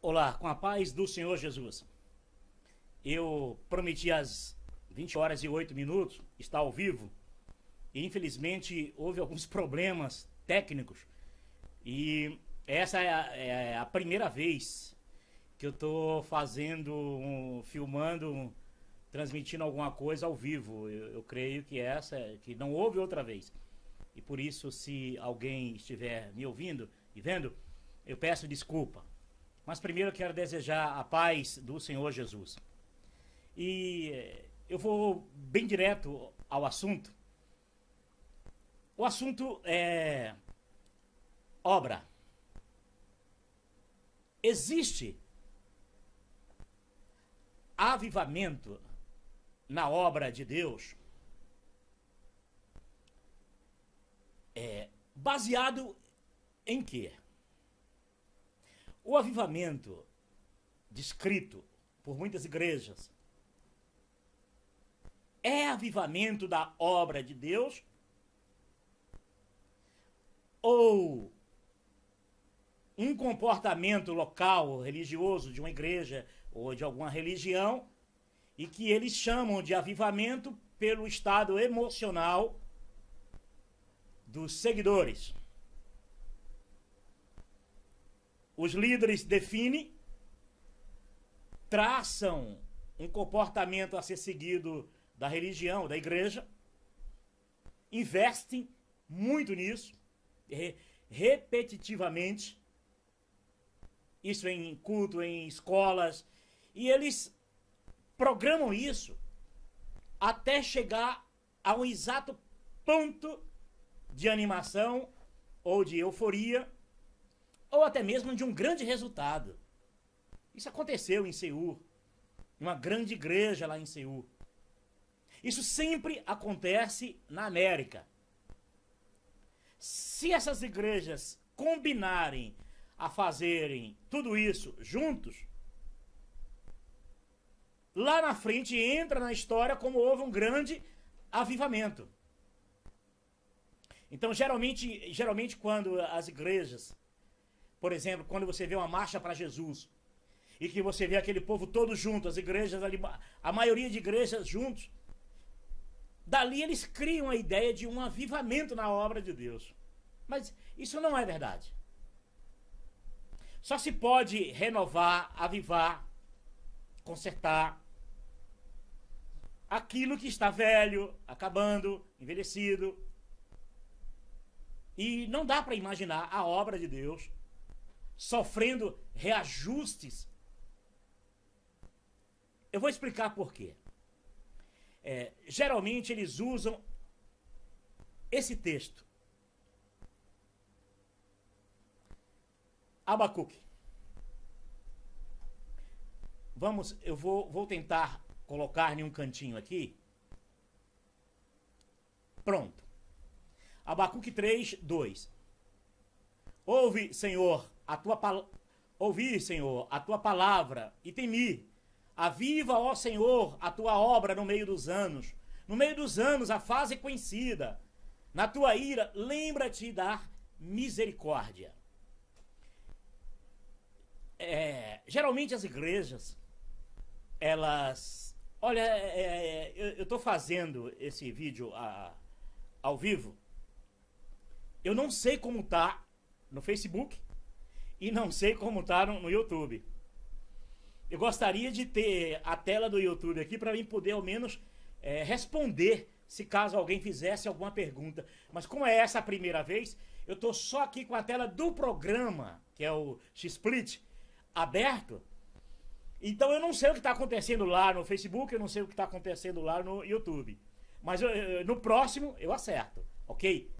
Olá, com a paz do Senhor Jesus. Eu prometi às 20 horas e 8 minutos estar ao vivo e infelizmente houve alguns problemas técnicos e essa é a primeira vez que eu estou filmando, transmitindo alguma coisa ao vivo. Eu creio que não houve outra vez. E por isso, se alguém estiver me ouvindo e vendo, eu peço desculpa. Mas primeiro eu quero desejar a paz do Senhor Jesus. E eu vou bem direto ao assunto. O assunto é obra. Existe avivamento na obra de Deus baseado em quê? O avivamento descrito por muitas igrejas é avivamento da obra de Deus ou um comportamento local, religioso de uma igreja ou de alguma religião e que eles chamam de avivamento pelo estado emocional dos seguidores. Os líderes definem, traçam um comportamento a ser seguido da religião, da igreja, investem muito nisso, repetitivamente, isso em culto, em escolas, e eles programam isso até chegar a um exato ponto de animação ou de euforia, ou até mesmo de um grande resultado. Isso aconteceu em Seul, uma grande igreja lá em Seul. Isso sempre acontece na América. Se essas igrejas combinarem a fazerem tudo isso juntos, lá na frente entra na história como houve um grande avivamento. Então, geralmente quando as igrejas, por exemplo, quando você vê uma marcha para Jesus e que você vê aquele povo todo junto, as igrejas ali, a maioria de igrejas juntos, dali eles criam a ideia de um avivamento na obra de Deus. Mas isso não é verdade. Só se pode renovar, avivar, consertar aquilo que está velho, acabando, envelhecido. E não dá para imaginar a obra de Deus sofrendo reajustes. Eu vou explicar por quê. Geralmente eles usam esse texto. Abacuque. Eu vou tentar colocar em um cantinho aqui. Pronto. Abacuque 3, 2. Ouvi, Senhor, a tua palavra e temi. Aviva, ó Senhor, a tua obra no meio dos anos. No meio dos anos a fase conhecida. Na tua ira, lembra-te de dar misericórdia. Geralmente as igrejas, elas... Olha, eu estou fazendo esse vídeo ao vivo. Eu não sei como tá no Facebook e não sei como tá no YouTube. Eu gostaria de ter a tela do YouTube aqui para mim poder ao menos responder se caso alguém fizesse alguma pergunta. Mas como é essa a primeira vez, eu estou só aqui com a tela do programa, que é o XSplit, aberto. Então eu não sei o que está acontecendo lá no Facebook, eu não sei o que está acontecendo lá no YouTube. Mas no próximo eu acerto, ok?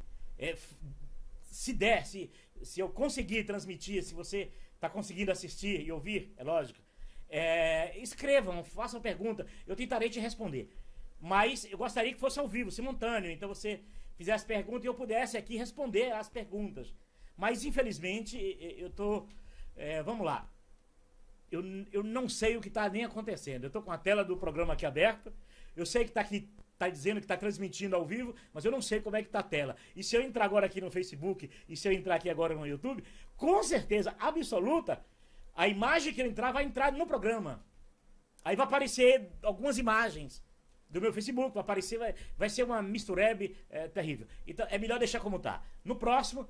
Se der, se eu conseguir transmitir, se você está conseguindo assistir e ouvir, é lógico, escrevam, façam pergunta, eu tentarei te responder. Mas eu gostaria que fosse ao vivo, simultâneo, então você fizesse pergunta e eu pudesse aqui responder as perguntas. Mas infelizmente eu estou... vamos lá. Eu não sei o que está nem acontecendo. Eu estou com a tela do programa aqui aberta, eu sei que está aqui tá dizendo que está transmitindo ao vivo, mas eu não sei como é que está a tela. E se eu entrar agora aqui no Facebook, e se eu entrar aqui agora no YouTube, com certeza absoluta, A imagem que ele entrar vai entrar no programa. Aí vai aparecer algumas imagens do meu Facebook, vai aparecer, vai ser uma misturebe terrível. Então é melhor deixar como tá. No próximo,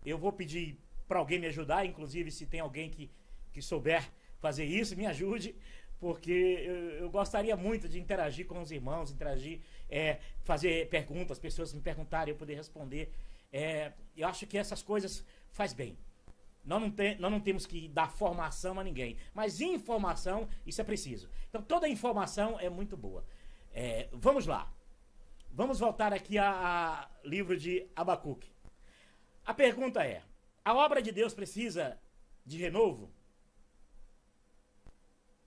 eu vou pedir para alguém me ajudar, inclusive se tem alguém que souber fazer isso, me ajude, porque eu gostaria muito de interagir com os irmãos, interagir, fazer perguntas, pessoas me perguntarem, eu poder responder. Eu acho que essas coisas faz bem. Nós não temos que dar formação a ninguém, mas informação, isso é preciso. Então toda informação é muito boa. Vamos lá. Vamos voltar aqui a livro de Abacuque. A pergunta é: a obra de Deus precisa de renovo?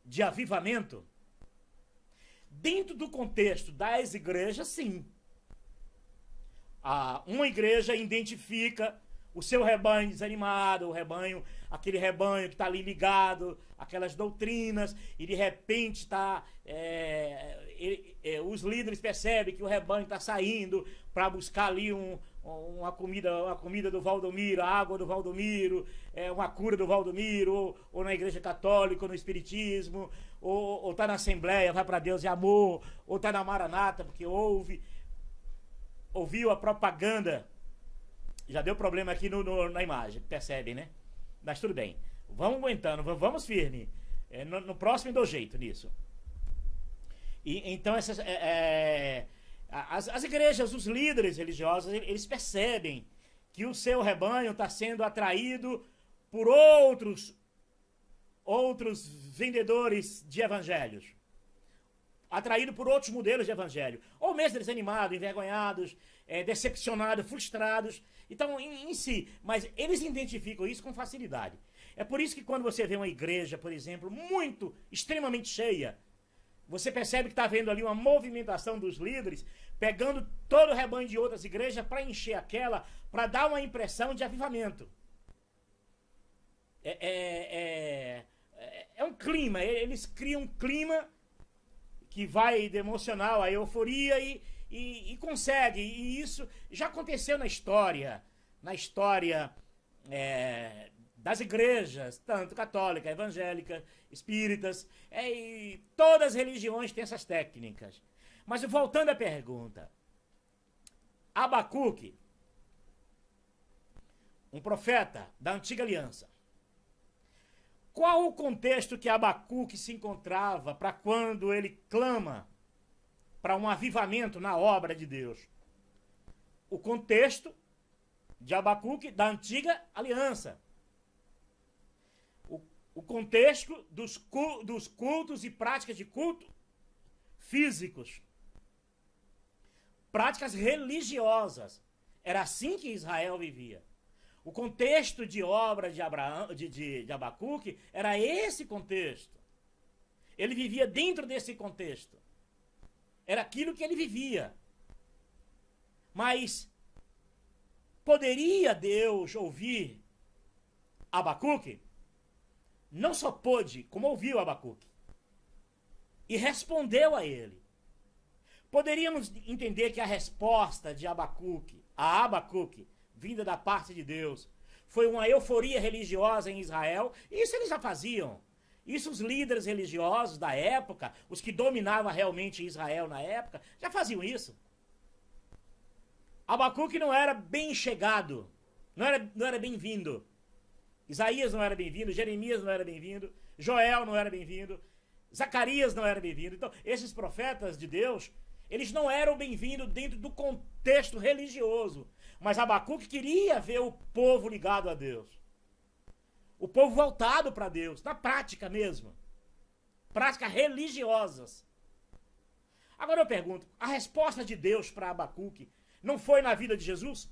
De avivamento? Dentro do contexto das igrejas, sim. Uma igreja identifica o seu rebanho desanimado, aquele rebanho que está ali ligado, aquelas doutrinas, e de repente os líderes percebem que o rebanho está saindo para buscar ali uma comida do Valdomiro, a água do Valdomiro, uma cura do Valdomiro, ou na igreja católica, ou no espiritismo, ou está na assembleia, vai para Deus e amor, ou está na Maranata, porque ouviu a propaganda. Já deu problema aqui na imagem, percebem, né? Mas tudo bem. Vamos aguentando, vamos firme. No próximo eu dou jeito nisso. Então as igrejas, os líderes religiosos, eles percebem que o seu rebanho está sendo atraído por outros vendedores de evangelhos. Atraído por outros modelos de evangelho. Ou mesmo desanimados, envergonhados, decepcionados, frustrados. Então, em si, mas eles identificam isso com facilidade. É por isso que quando você vê uma igreja, por exemplo, extremamente cheia, você percebe que está havendo ali uma movimentação dos líderes, pegando todo o rebanho de outras igrejas para encher aquela, para dar uma impressão de avivamento. É um clima, eles criam um clima que vai de emocional a euforia e consegue. E isso já aconteceu na história das igrejas, tanto católica, evangélica, espíritas, e todas as religiões têm essas técnicas. Mas voltando à pergunta, Abacuque, um profeta da antiga aliança, qual o contexto que Abacuque se encontrava para quando ele clama para um avivamento na obra de Deus? O contexto de Abacuque da antiga aliança. O contexto dos cultos e práticas de culto físicos. Práticas religiosas. Era assim que Israel vivia. O contexto de obra de Abacuque era esse contexto. Ele vivia dentro desse contexto. Era aquilo que ele vivia. Mas poderia Deus ouvir Abacuque? Não só pôde, como ouviu Abacuque. E respondeu a ele. Poderíamos entender que a resposta de Abacuque, a Abacuque, vinda da parte de Deus, foi uma euforia religiosa em Israel. Isso eles já faziam. Isso os líderes religiosos da época, os que dominavam realmente Israel na época, já faziam isso. Abacuque não era bem chegado, não era bem-vindo. Isaías não era bem-vindo, Jeremias não era bem-vindo, Joel não era bem-vindo, Zacarias não era bem-vindo. Então, esses profetas de Deus, eles não eram bem-vindos dentro do contexto religioso. Mas Abacuque queria ver o povo ligado a Deus. O povo voltado para Deus, na prática mesmo. Práticas religiosas. Agora eu pergunto, a resposta de Deus para Abacuque não foi na vida de Jesus?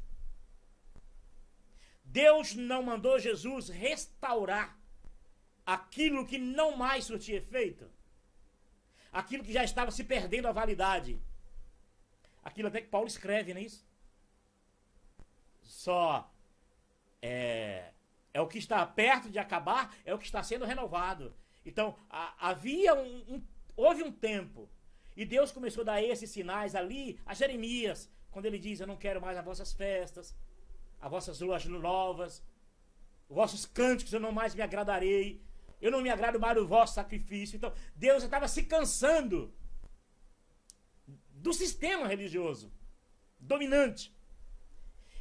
Deus não mandou Jesus restaurar aquilo que não mais surtia efeito? Aquilo que já estava se perdendo a validade? Aquilo até que Paulo escreve, não é isso? Só é o que está perto de acabar, é o que está sendo renovado. Então, houve um tempo, e Deus começou a dar esses sinais ali a Jeremias, quando ele diz: eu não quero mais as vossas festas, as vossas luas novas, os vossos cânticos eu não mais me agradarei. Eu não me agrado mais do vosso sacrifício. Então, Deus estava se cansando do sistema religioso dominante,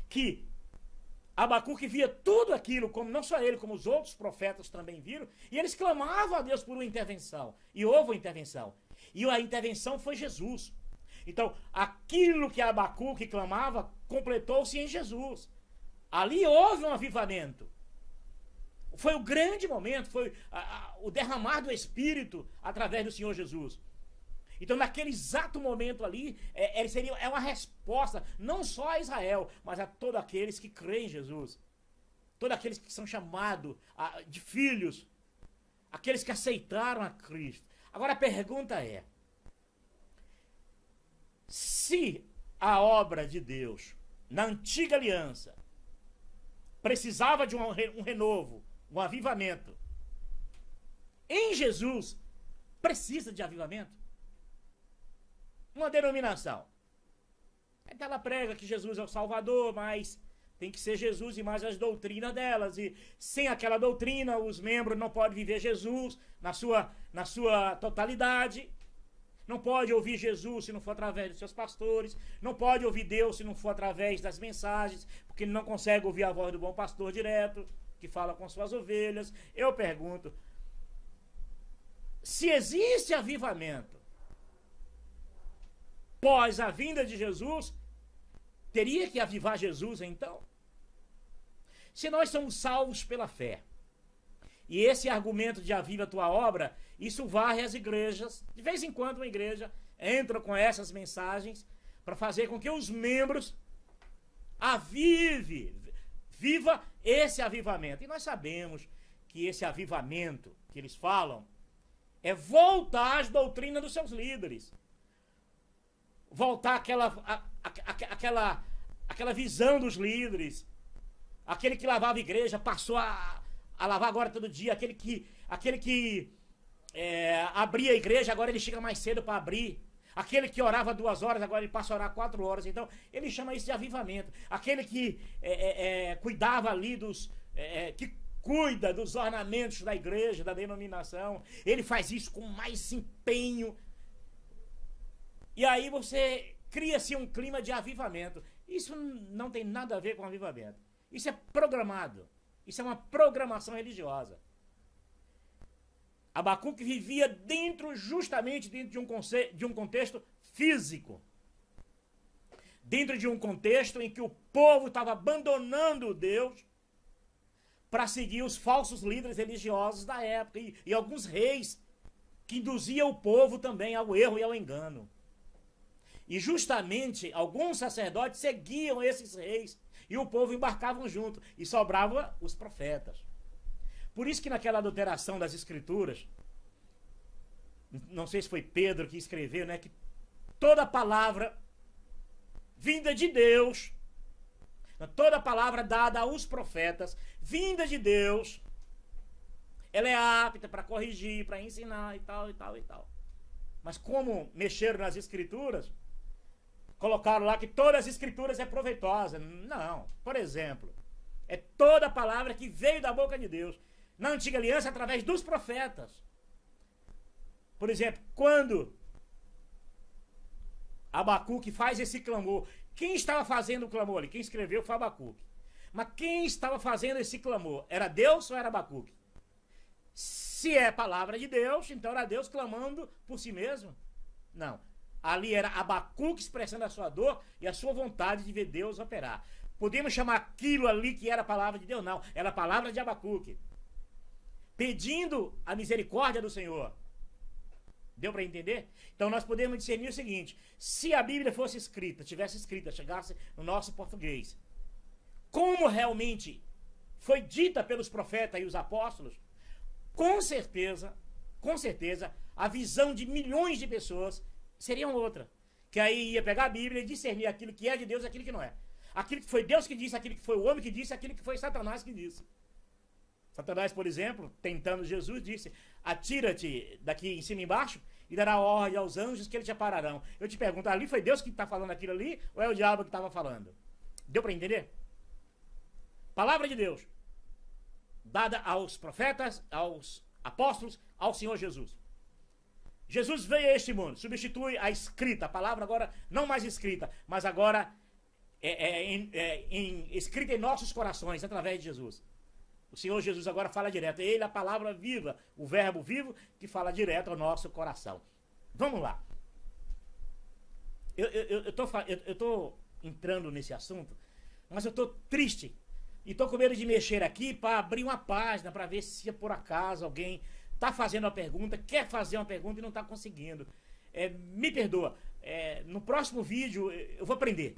que Abacuque via tudo aquilo, como não só ele, como os outros profetas também viram, e eles clamavam a Deus por uma intervenção, e houve uma intervenção, e a intervenção foi Jesus. Então, aquilo que Abacuque clamava, completou-se em Jesus. Ali houve um avivamento. Foi o grande momento, foi o derramar do Espírito através do Senhor Jesus. Então, naquele exato momento ali, é uma resposta, não só a Israel, mas a todos aqueles que creem em Jesus. Todos aqueles que são chamados de filhos. Aqueles que aceitaram a Cristo. Agora a pergunta é, se a obra de Deus, na antiga aliança, precisava de um renovo, um avivamento, em Jesus, precisa de avivamento? Uma denominação. Ela prega que Jesus é o Salvador, mas tem que ser Jesus e mais as doutrinas delas. E sem aquela doutrina, os membros não podem viver Jesus na sua totalidade. Não pode ouvir Jesus se não for através dos seus pastores. Não pode ouvir Deus se não for através das mensagens, porque ele não consegue ouvir a voz do bom pastor direto, que fala com suas ovelhas. Eu pergunto, se existe avivamento após a vinda de Jesus, teria que avivar Jesus então? Se nós somos salvos pela fé, e esse argumento de aviva a tua obra, isso varre as igrejas. De vez em quando uma igreja entra com essas mensagens para fazer com que os membros viva esse avivamento. E nós sabemos que esse avivamento que eles falam é voltar às doutrinas dos seus líderes. Voltar àquela visão dos líderes. Aquele que lavava a igreja passou a lavar agora todo dia. Aquele que abria a igreja, agora ele chega mais cedo para abrir. Aquele que orava 2 horas, agora ele passa a orar 4 horas. Então, ele chama isso de avivamento. Aquele que cuidava ali que cuida dos ornamentos da igreja, da denominação, ele faz isso com mais empenho. E aí você cria-se um clima de avivamento. Isso não tem nada a ver com avivamento. Isso é programado. Isso é uma programação religiosa. Abacuque vivia justamente dentro de um contexto físico. Dentro de um contexto em que o povo estava abandonando Deus para seguir os falsos líderes religiosos da época. E alguns reis que induziam o povo também ao erro e ao engano. E justamente alguns sacerdotes seguiam esses reis e o povo embarcavam junto e sobravam os profetas. Por isso que naquela adulteração das escrituras, não sei se foi Pedro que escreveu, né, que toda palavra vinda de Deus, toda palavra dada aos profetas, vinda de Deus, ela é apta para corrigir, para ensinar e tal, e tal, e tal. Mas como mexeram nas escrituras, colocaram lá que todas as escrituras é proveitosa. Não. Por exemplo, é toda palavra que veio da boca de Deus. Na antiga aliança, através dos profetas. Por exemplo, quando Abacuque faz esse clamor, quem estava fazendo o clamor ali? Quem escreveu foi Abacuque. Mas quem estava fazendo esse clamor? Era Deus ou era Abacuque? Se é palavra de Deus, então era Deus clamando por si mesmo? Não. Ali era Abacuque expressando a sua dor e a sua vontade de ver Deus operar. Podemos chamar aquilo ali que era a palavra de Deus? Não, era a palavra de Abacuque. Pedindo a misericórdia do Senhor. Deu para entender? Então nós podemos discernir o seguinte: se a Bíblia fosse escrita, tivesse escrita, chegasse no nosso português, como realmente foi dita pelos profetas e os apóstolos, com certeza, a visão de milhões de pessoas seria outra. Que aí ia pegar a Bíblia e discernir aquilo que é de Deus e aquilo que não é. Aquilo que foi Deus que disse, aquilo que foi o homem que disse, aquilo que foi Satanás que disse. Satanás, por exemplo, tentando Jesus, disse: atira-te daqui em cima e embaixo e dará ordem aos anjos que eles te apararão. Eu te pergunto, ali foi Deus que está falando aquilo ali ou é o diabo que estava falando? Deu para entender? Palavra de Deus, dada aos profetas, aos apóstolos, ao Senhor Jesus. Jesus veio a este mundo, substitui a escrita, a palavra agora não mais escrita, mas agora escrita em nossos corações, através de Jesus. O Senhor Jesus agora fala direto, ele é a palavra viva, o verbo vivo que fala direto ao nosso coração. Vamos lá. Eu tô entrando nesse assunto, mas eu tô triste e tô com medo de mexer aqui para abrir uma página para ver se por acaso alguém tá fazendo uma pergunta, quer fazer uma pergunta e não tá conseguindo. Me perdoa. No próximo vídeo eu vou aprender.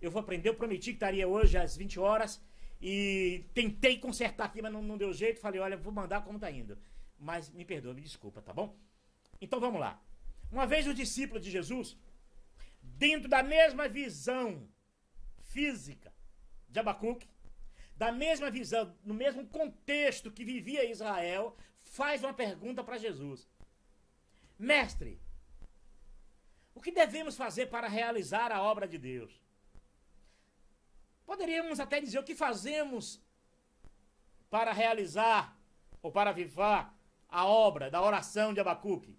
Eu prometi que estaria hoje às 20 horas e tentei consertar aqui, mas não deu jeito. Falei, olha, vou mandar como tá indo. Mas me perdoa, me desculpa, tá bom? Então vamos lá. Uma vez os discípulos de Jesus, dentro da mesma visão física de Abacuque, da mesma visão, no mesmo contexto que vivia Israel, faz uma pergunta para Jesus. Mestre, o que devemos fazer para realizar a obra de Deus? Poderíamos até dizer o que fazemos para realizar ou para avivar a obra da oração de Abacuque.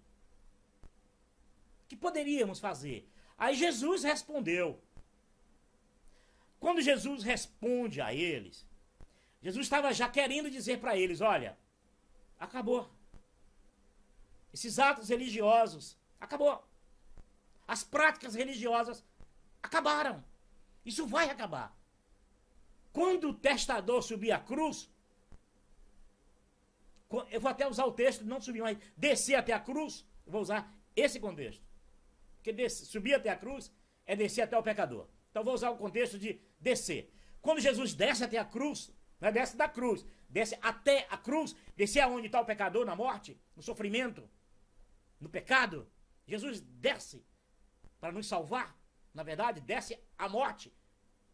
O que poderíamos fazer? Aí Jesus respondeu. Quando Jesus responde a eles, Jesus estava já querendo dizer para eles, olha, acabou. Esses atos religiosos, acabou. As práticas religiosas acabaram. Isso vai acabar. Quando o testador subir a cruz, eu vou até usar o texto, não subir, mas descer até a cruz, eu vou usar esse contexto. Porque subir até a cruz é descer até o pecador. Então eu vou usar o contexto de descer. Quando Jesus desce até a cruz, não é desce da cruz, desce até a cruz, descer aonde está o pecador, na morte, no sofrimento, no pecado. Jesus desce para nos salvar. Na verdade, desce à morte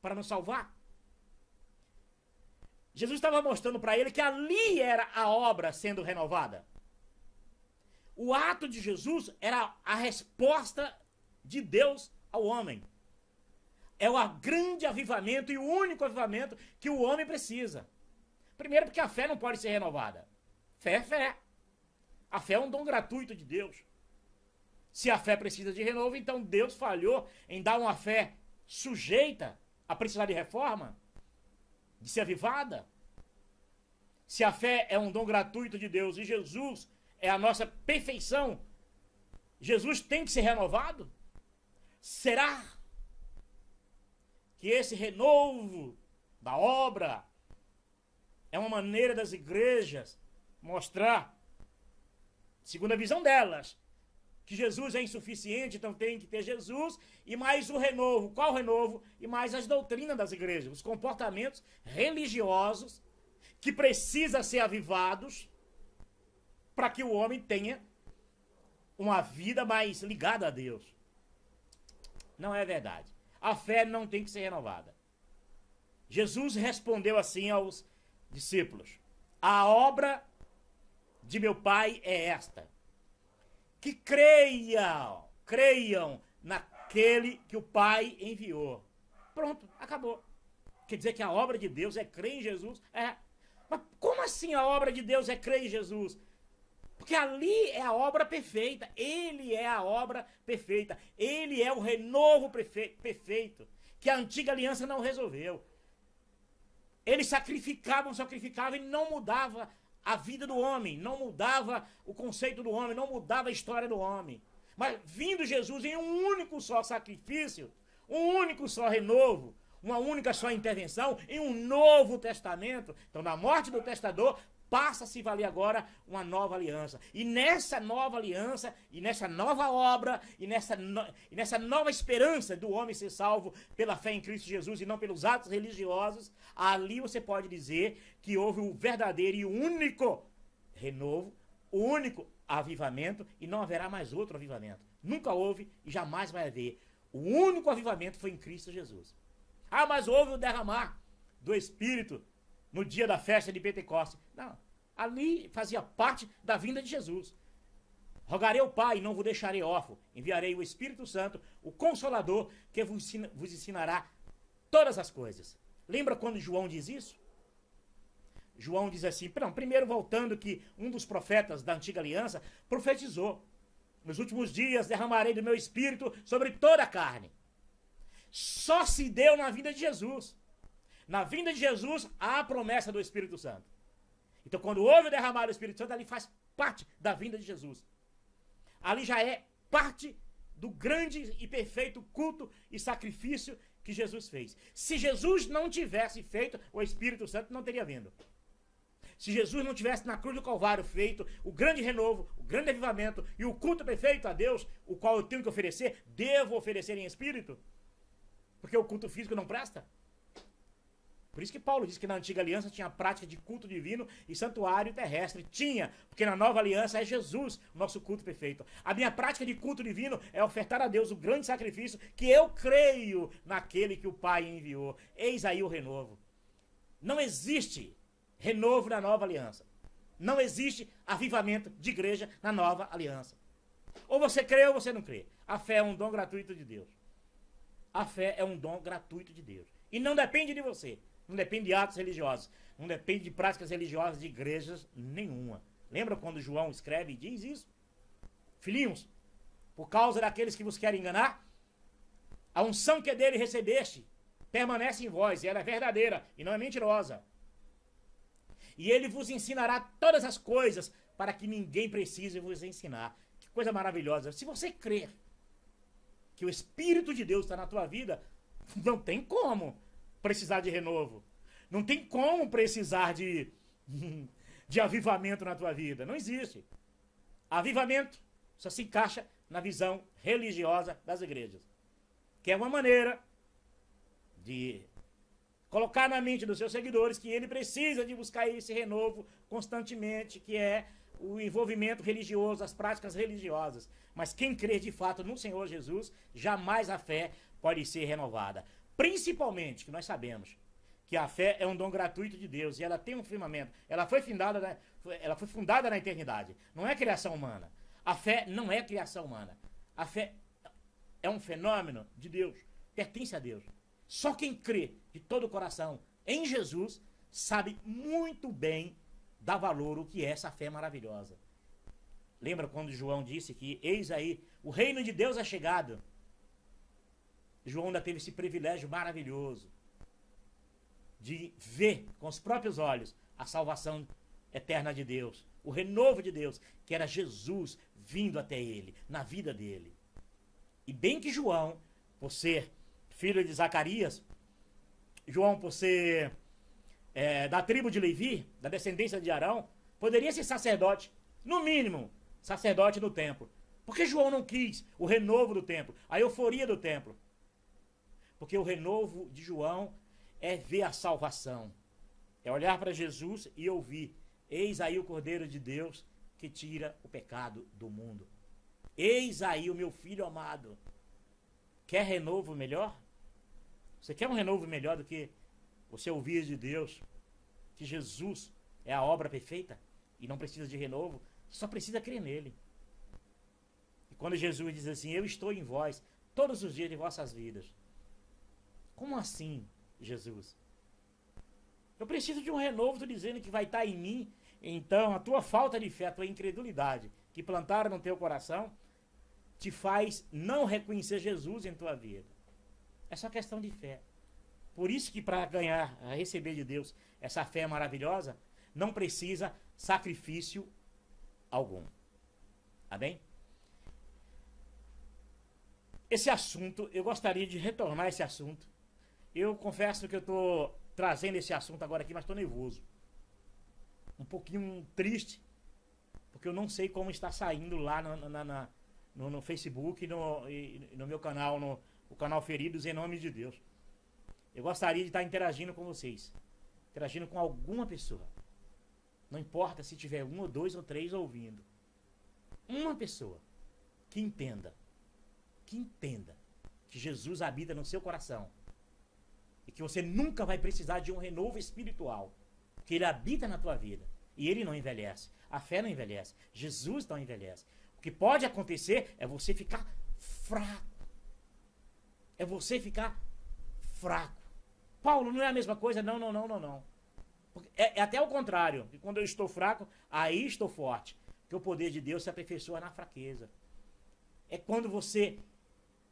para nos salvar. Jesus estava mostrando para ele que ali era a obra sendo renovada. O ato de Jesus era a resposta de Deus ao homem. É o grande avivamento e o único avivamento que o homem precisa. Primeiro, porque a fé não pode ser renovada. Fé é fé. A fé é um dom gratuito de Deus. Se a fé precisa de renovo, então Deus falhou em dar uma fé sujeita a precisar de reforma, de ser avivada. Se a fé é um dom gratuito de Deus e Jesus é a nossa perfeição, Jesus tem que ser renovado? Será que esse renovo da obra é uma maneira das igrejas mostrar, segundo a visão delas, que Jesus é insuficiente, então tem que ter Jesus e mais o renovo. Qual o renovo? E mais as doutrinas das igrejas, os comportamentos religiosos que precisam ser avivados para que o homem tenha uma vida mais ligada a Deus. Não é verdade. A fé não tem que ser renovada. Jesus respondeu assim aos discípulos: a obra de meu Pai é esta, que creiam naquele que o Pai enviou. Pronto, acabou. Quer dizer que a obra de Deus é crer em Jesus? É. Mas como assim a obra de Deus é crer em Jesus? Porque ali é a obra perfeita. Ele é a obra perfeita. Ele é o renovo perfeito que a antiga aliança não resolveu. Eles sacrificavam e não mudava a vida do homem, não mudava o conceito do homem, não mudava a história do homem. Mas vindo Jesus em um único só sacrifício, um único só renovo, uma única só intervenção, em um novo testamento. Então, na morte do testador, passa a se valer agora uma nova aliança. E nessa nova aliança, e nessa nova obra, e nessa nova esperança do homem ser salvo pela fé em Cristo Jesus e não pelos atos religiosos, ali você pode dizer que houve o verdadeiro e o único renovo, o único avivamento, e não haverá mais outro avivamento. Nunca houve e jamais vai haver. O único avivamento foi em Cristo Jesus. Ah, mas houve o derramar do Espírito no dia da festa de Pentecostes. Não, ali fazia parte da vinda de Jesus. Rogarei ao Pai, não vos deixarei órfão. Enviarei o Espírito Santo, o Consolador, que vos ensinará todas as coisas. Lembra quando João diz isso? João diz assim, não, primeiro voltando que um dos profetas da antiga aliança profetizou. Nos últimos dias derramarei do meu espírito sobre toda a carne. Só se deu na vinda de Jesus. Na vinda de Jesus há a promessa do Espírito Santo. Então quando houve o derramar do Espírito Santo, ali faz parte da vinda de Jesus. Ali já é parte do grande e perfeito culto e sacrifício que Jesus fez. Se Jesus não tivesse feito, o Espírito Santo não teria vindo. Se Jesus não tivesse na cruz do Calvário feito o grande renovo, o grande avivamento e o culto perfeito a Deus, o qual eu tenho que oferecer, devo oferecer em espírito, porque o culto físico não presta. Por isso que Paulo diz que na antiga aliança tinha a prática de culto divino e santuário terrestre. Tinha, porque na nova aliança é Jesus, o nosso culto perfeito. A minha prática de culto divino é ofertar a Deus o grande sacrifício que eu creio naquele que o Pai enviou. Eis aí o renovo. Não existe renovo na nova aliança. Não existe avivamento de igreja na nova aliança. Ou você crê ou você não crê. A fé é um dom gratuito de Deus. A fé é um dom gratuito de Deus. E não depende de você. Não depende de atos religiosos. Não depende de práticas religiosas de igrejas nenhuma. Lembra quando João escreve e diz isso? Filhinhos, por causa daqueles que vos querem enganar, a unção que dele recebeste permanece em vós. E ela é verdadeira e não é mentirosa. E ele vos ensinará todas as coisas para que ninguém precise vos ensinar. Que coisa maravilhosa. Se você crer que o Espírito de Deus está na tua vida, não tem como precisar de renovo. Não tem como precisar de avivamento na tua vida. Não existe. Avivamento só se encaixa na visão religiosa das igrejas. Que é uma maneira de colocar na mente dos seus seguidores que ele precisa de buscar esse renovo constantemente, que é o envolvimento religioso, as práticas religiosas. Mas quem crê de fato no Senhor Jesus, jamais a fé pode ser renovada. Principalmente, que nós sabemos que a fé é um dom gratuito de Deus e ela tem um firmamento. Ela foi fundada na eternidade. Não é criação humana. A fé não é criação humana. A fé é um fenômeno de Deus. Pertence a Deus. Só quem crê de todo o coração em Jesus sabe muito bem dar valor o que é essa fé maravilhosa. Lembra quando João disse que eis aí, o reino de Deus é chegado. João ainda teve esse privilégio maravilhoso de ver com os próprios olhos a salvação eterna de Deus, o renovo de Deus, que era Jesus vindo até ele, na vida dele. E bem que João, por ser filho de Zacarias, João por ser da tribo de Levi, da descendência de Arão, poderia ser sacerdote, no mínimo, sacerdote no templo. Porque João não quis o renovo do templo, a euforia do templo. Porque o renovo de João é ver a salvação. É olhar para Jesus e ouvir. Eis aí o Cordeiro de Deus que tira o pecado do mundo. Eis aí o meu filho amado. Quer renovo melhor? Você quer um renovo melhor do que você ouvir de Deus? Que Jesus é a obra perfeita e não precisa de renovo. Só precisa crer nele. E quando Jesus diz assim, eu estou em vós todos os dias de vossas vidas. Como assim, Jesus? Eu preciso de um renovo, tu dizendo que vai estar em mim. Então, a tua falta de fé, a tua incredulidade que plantaram no teu coração, te faz não reconhecer Jesus em tua vida. É só questão de fé. Por isso que para ganhar, receber de Deus essa fé maravilhosa, não precisa sacrifício algum. Amém? Esse assunto, eu gostaria de retornar esse assunto. Eu confesso que eu estou trazendo esse assunto agora aqui, mas estou nervoso. Um pouquinho triste, porque eu não sei como está saindo lá no Facebook e no meu canal, o canal Feridos em Nome de Deus. Eu gostaria de estar interagindo com vocês, interagindo com alguma pessoa. Não importa se tiver 1 ou 2 ou 3 ouvindo. Uma pessoa que entenda que Jesus habita no seu coração e que você nunca vai precisar de um renovo espiritual, porque ele habita na tua vida e ele não envelhece. A fé não envelhece. Jesus não envelhece. O que pode acontecer é você ficar fraco. É você ficar fraco. Paulo, não é a mesma coisa? Não. É até o contrário. E quando eu estou fraco, aí estou forte. Porque o poder de Deus se aperfeiçoa na fraqueza. É quando você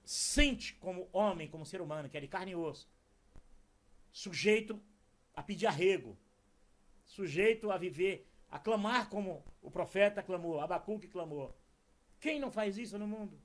sente como homem, como ser humano, que é de carne e osso, sujeito a pedir arrego, sujeito a viver, a clamar como o profeta clamou, Abacuque clamou. Quem não faz isso no mundo?